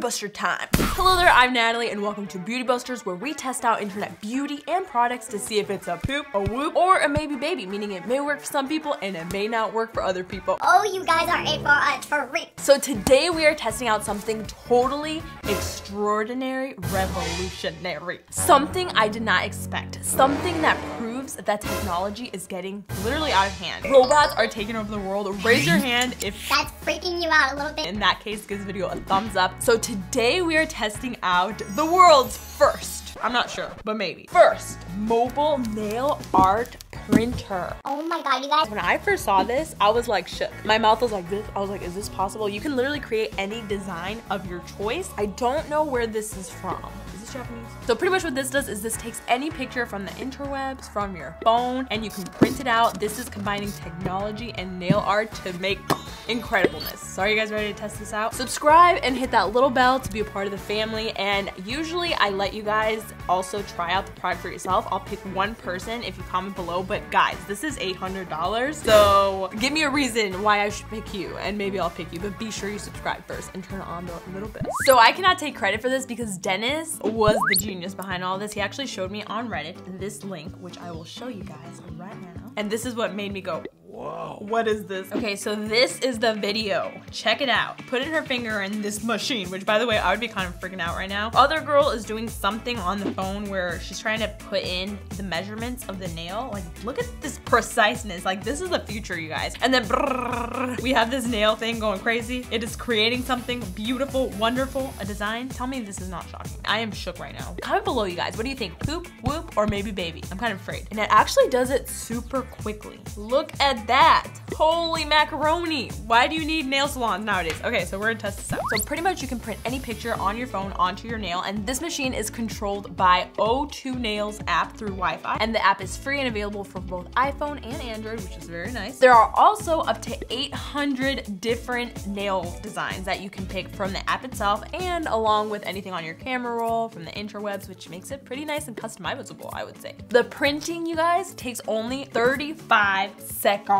Buster time. Hello there, I'm Natalie and welcome to Beauty Busters, where we test out internet beauty and products to see if it's a poop, a whoop, or a maybe baby, meaning it may work for some people and it may not work for other people. Oh, you guys are in for a treat. So today we are testing out something totally extraordinary, revolutionary. Something I did not expect. Something that proves that technology is getting literally out of hand. Robots are taking over the world. Raise your hand if that's freaking you out a little bit. In that case, give this video a thumbs up. So today we are testing out the world's first, I'm not sure, but maybe, first mobile nail art printer. Oh my god, you guys. When I first saw this, I was like shook. My mouth was like this. I was like, is this possible? You can literally create any design of your choice. I don't know where this is from. Is this Japanese? So pretty much what this does is this takes any picture from the interwebs, from your phone, and you can print it out. This is combining technology and nail art to make incredibleness. So are you guys ready to test this out? Subscribe and hit that little bell to be a part of the family. And usually I let you guys also try out the product for yourself. I'll pick one person if you comment below, but guys, this is $800. So give me a reason why I should pick you and maybe I'll pick you, but be sure you subscribe first and turn on the little bell. So I cannot take credit for this because Dennis was the genius behind all this. He actually showed me on Reddit this link, which I will show you guys right now. And this is what made me go, whoa, what is this? Okay, so this is the video. Check it out. Put in her finger in this machine, which by the way, I would be kind of freaking out right now. Other girl is doing something on the phone where she's trying to put in the measurements of the nail. Like, look at this preciseness. Like, this is the future, you guys. And then brrr, we have this nail thing going crazy. It is creating something beautiful, wonderful, a design. Tell me this is not shocking. I am shook right now. Comment below, you guys. What do you think? Poop, whoop, or maybe baby? I'm kind of afraid. And it actually does it super quickly. Look at that. Holy macaroni. Why do you need nail salons nowadays? Okay, so we're gonna test this out. So pretty much you can print any picture on your phone onto your nail, and this machine is controlled by O2 Nails app through Wi-Fi, and the app is free and available for both iPhone and Android, which is very nice. There are also up to 800 different nail designs that you can pick from the app itself, and along with anything on your camera roll from the interwebs, which makes it pretty nice and customizable, I would say. The printing, you guys, takes only 35 seconds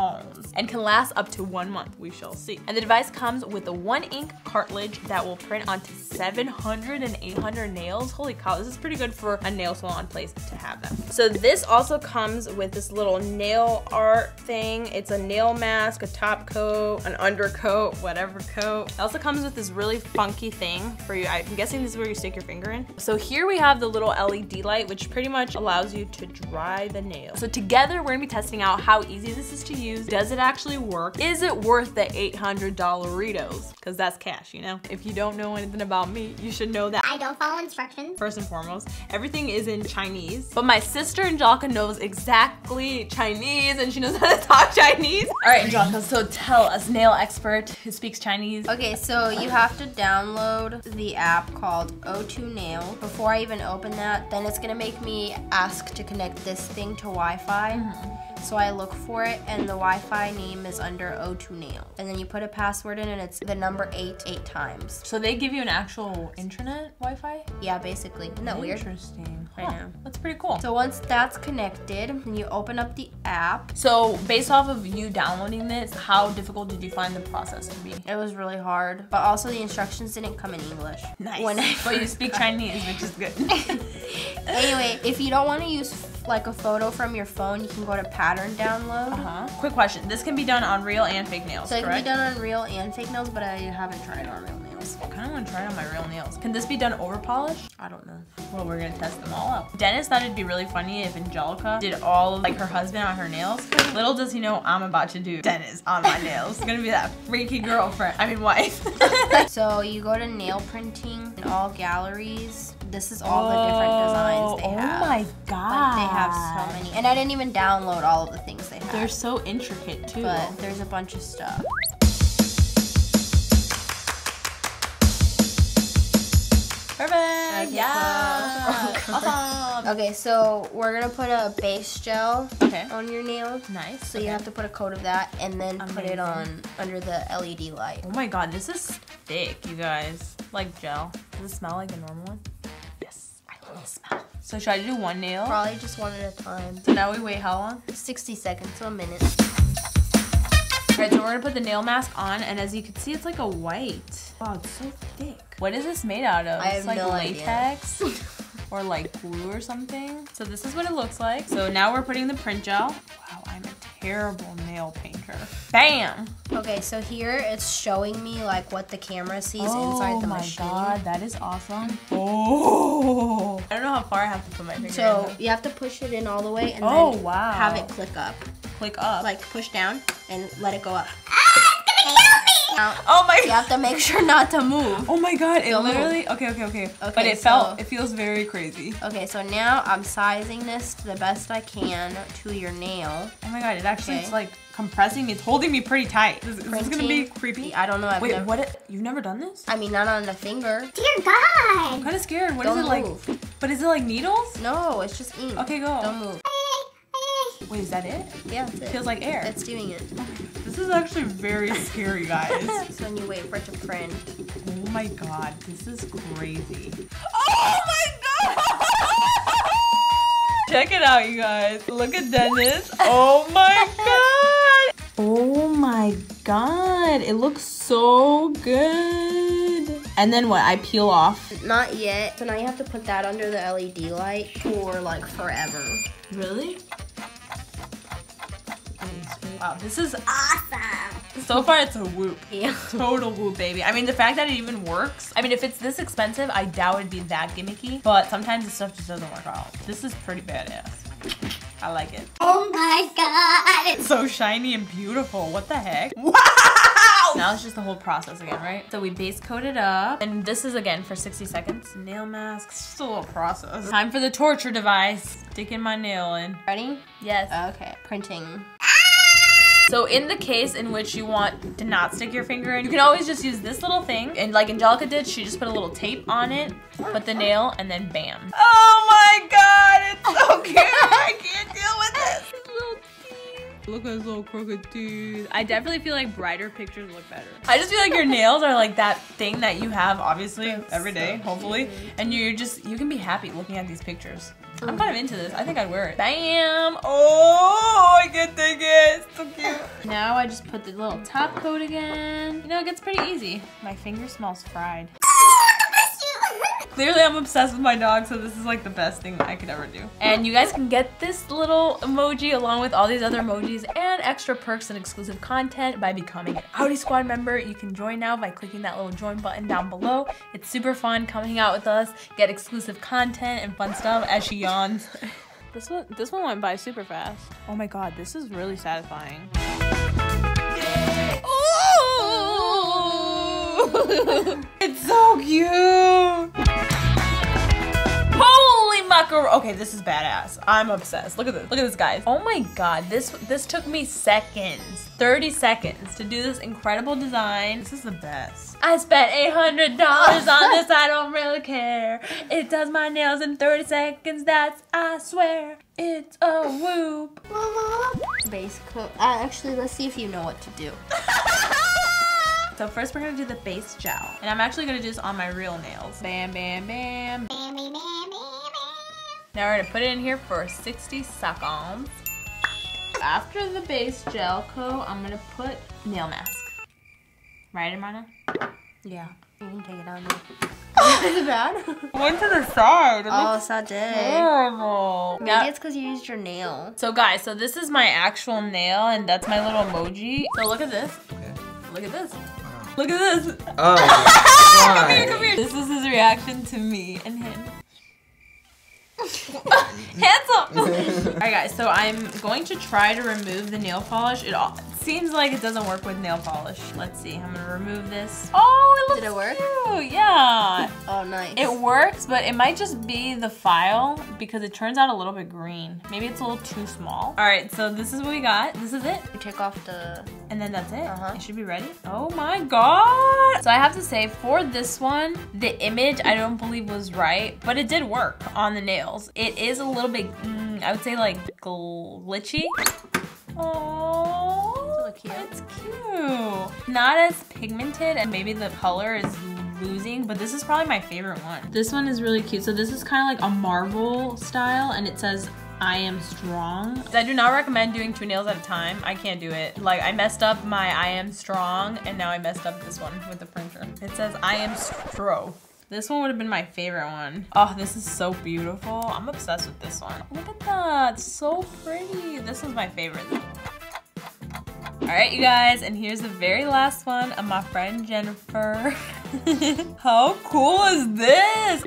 and can last up to 1 month. We shall see. And the device comes with a 1-ink cartridge that will print onto 700 and 800 nails. Holy cow, this is pretty good for a nail salon place to have them. So this also comes with this little nail art thing. It's a nail mask, a top coat, an undercoat, whatever coat. It also comes with this really funky thing for you. I'm guessing this is where you stick your finger in. So here we have the little LED light, which pretty much allows you to dry the nail. So together we're gonna be testing out how easy this is to use. Does it actually work? Is it worth the $800 Doritos? Because that's cash, you know? If you don't know anything about me, you should know that I don't follow instructions. First and foremost, everything is in Chinese. But my sister Angelica knows exactly Chinese and she knows how to talk Chinese. All right, Angelica, so tell us, nail expert who speaks Chinese. Okay, so you have to download the app called O2 Nail. Before I even open that, then it's gonna make me ask to connect this thing to Wi-Fi. So I look for it, and the Wi-Fi name is under O2 Nail. And then you put a password in, and it's the number 8 times. So they give you an actual intranet Wi-Fi? Yeah, basically. Isn't that weird? Interesting. I know. That's pretty cool. So once that's connected, then you open up the app. So based off of you downloading this, how difficult did you find the process to be? It was really hard, but also the instructions didn't come in English. Nice. But you speak Chinese, which is good. Anyway, if you don't want to use like a photo from your phone, you can go to pattern download. Quick question, this can be done on real and fake nails, So it correct? can be done on real and fake nails, but I haven't tried it on real nails. I kind of want to try it on my real nails. Can this be done over polish? I don't know. Well, we're gonna test them all out. Dennis thought it'd be really funny if Angelica did all of, like, her husband on her nails. Little does he know I'm about to do Dennis on my nails. It's gonna be that freaky girlfriend, I mean wife. So you go to nail printing in all galleries. This is all the different designs they have. Oh my god. Like, they have so many. And I didn't even download all of the things they have. They're so intricate too. But there's a bunch of stuff. Perfect. Okay, Yeah. Awesome. Okay, so we're gonna put a base gel on your nail. Nice. So you have to put a coat of that and then put it on under the LED light. Oh my god, this is thick, you guys. Like gel. Does it smell like a normal one? Yes, I love the smell. So should I do one nail? Probably just one at a time. So now we wait how long? 60 seconds to a minute. Alright, so we're gonna put the nail mask on, and as you can see, it's like a white. Wow, it's so thick. What is this made out of? I have it's like no latex or like glue or something. So this is what it looks like. So now we're putting the print gel. Wow, I'm a terrible nail painter. Bam! Okay, so here it's showing me like what the camera sees inside the machine. Oh my god, that is awesome. Oh! I don't know how far I have to put my finger So in. you have to push it in all the way and then wow. have it click up. Click up. Like push down and let it go up. Oh my You have to make sure not to move. Oh my god, it Don't literally okay. But it feels very crazy. Okay, so now I'm sizing this to the best I can to your nail. Oh my god, it actually it's like compressing me. It's holding me pretty tight. Is this gonna be creepy? I don't know. Wait, you've never done this? I mean, not on the finger. Dear God. I'm kind of scared. What is Don't it like? move. But is it like needles? No, it's just ink. Okay, go. Don't move. Wait, is that it? Yeah, that's it. Feels like air. It's doing it. This is actually very scary, guys. So when you wait for it to print. Oh my god, this is crazy. Oh my god! Check it out, you guys. Look at Dennis. Oh my god! Oh my god, it looks so good. And then what? I peel off. Not yet. So now you have to put that under the LED light for like forever. Really? Wow, this is awesome. So far, it's a whoop. Yeah. Total whoop, baby. I mean, the fact that it even works. I mean, if it's this expensive, I doubt it'd be that gimmicky. But sometimes this stuff just doesn't work out. This is pretty badass. I like it. Oh my God. It's so shiny and beautiful. What the heck? Wow! Now it's just the whole process again, right? So we base coat it up. And this is again for 60 seconds. Nail mask. It's just a little process. Time for the torture device. Sticking my nail in. Ready? Yes. Okay. Printing. So in the case in which you want to not stick your finger in, you can always just use this little thing. And like Angelica did, she just put a little tape on it, put the nail, and then bam. Oh my god, it's so cute. I can't deal with this. His little teeth. Look at his little crooked teeth. I definitely feel like brighter pictures look better. I just feel like your nails are like that thing that you have obviously every day, hopefully. And you can be happy looking at these pictures. I'm kind of into this. I think I'd wear it. Bam! Oh, I can take it. It's so cute. Now I just put the little top coat again. You know, it gets pretty easy. My finger smells fried. Clearly, I'm obsessed with my dog, so this is like the best thing I could ever do. And you guys can get this little emoji along with all these other emojis and extra perks and exclusive content by becoming an Audi Squad member. You can join now by clicking that little join button down below. It's super fun coming out with us, get exclusive content and fun stuff as she yawns. This one went by super fast. Oh my god, this is really satisfying. It's so cute. Holy macaroni. Okay, this is badass. I'm obsessed. Look at this. Look at this, guys. Oh my god, this took me seconds. 30 seconds to do this incredible design. This is the best. I spent $800 on this. I don't really care. It does my nails in 30 seconds. That's, I swear, it's a whoop. Base coat. Actually, let's see if you know what to do. So first we're gonna do the base gel. And I'm actually gonna do this on my real nails. Bam, bam, bam. Now we're gonna put it in here for 60 seconds. After the base gel coat, I'm gonna put nail mask. Right, Imana? Yeah. You can take it out now. Is it bad? Went to the side. Oh, it's not dead. Horrible. Maybe it's because you used your nail. So guys, so this is my actual nail and that's my little emoji. So look at this. Okay. Look at this. Look at this. Oh, Come here, come here. This is his reaction to me and him. Hands up. Alright guys, so I'm going to try to remove the nail polish. It seems like it doesn't work with nail polish. Let's see, I'm gonna remove this. Oh, it looks Did it work? cute. Yeah. Oh, nice. It works, but it might just be the file because it turns out a little bit green. Maybe it's a little too small. Alright, so this is what we got. This is it. You take off the... And then that's it. It should be ready. Oh my god. So I have to say, for this one, the image I don't believe was right, but it did work on the nails. It is a little bit, I would say like glitchy. Oh, it's cute. Not as pigmented and maybe the color is losing, but this is probably my favorite one. This one is really cute. So this is kind of like a marble style and it says, I am strong. I do not recommend doing 2 nails at a time. I can't do it. Like, I messed up my I am strong, and now I messed up this one with the printer. It says I am stro. This one would have been my favorite one. Oh, this is so beautiful. I'm obsessed with this one. Look at that, it's so pretty. This was my favorite. All right, you guys, and here's the very last one of my friend Jennifer. How cool is this?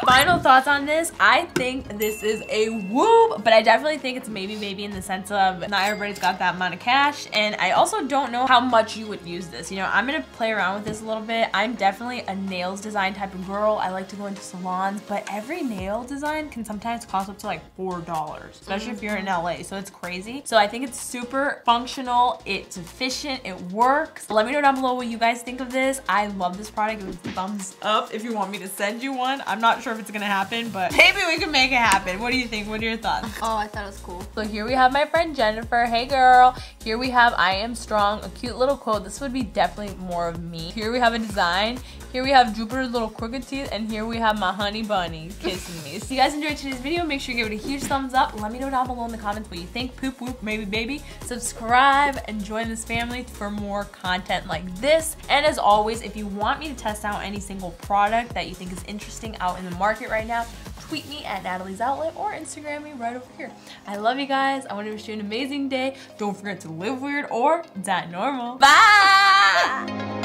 Final thoughts on this. I think this is a whoop, but I definitely think it's maybe in the sense of not everybody's got that amount of cash, and I also don't know how much you would use this. You know, I'm gonna play around with this a little bit. I'm definitely a nails design type of girl. I like to go into salons, but every nail design can sometimes cost up to like $4, especially if you're in LA, so it's crazy. So I think it's super functional, it's efficient, it works. Let me know down below what you guys think of this. I love this product. Give it a thumbs up if you want me to send you one. I'm not sure if it's gonna happen, but maybe we can make it happen. What do you think? What are your thoughts? Oh, I thought it was cool. So here we have my friend Jennifer. Hey girl. Here we have I am strong, a cute little quote. This would be definitely more of me. Here we have a design. Here we have Jupiter's little crooked teeth, and here we have my honey bunny kissing me. So if you guys enjoyed today's video, make sure you give it a huge thumbs up. Let me know down below in the comments what you think. Poop whoop maybe baby. Subscribe and join this family for more content like this. And as always, if you want me to test out any single product that you think is interesting out in the market right now, tweet me at Natalie's Outlet or Instagram me right over here. I love you guys. I want to wish you an amazing day. Don't forget to live weird or die normal. Bye!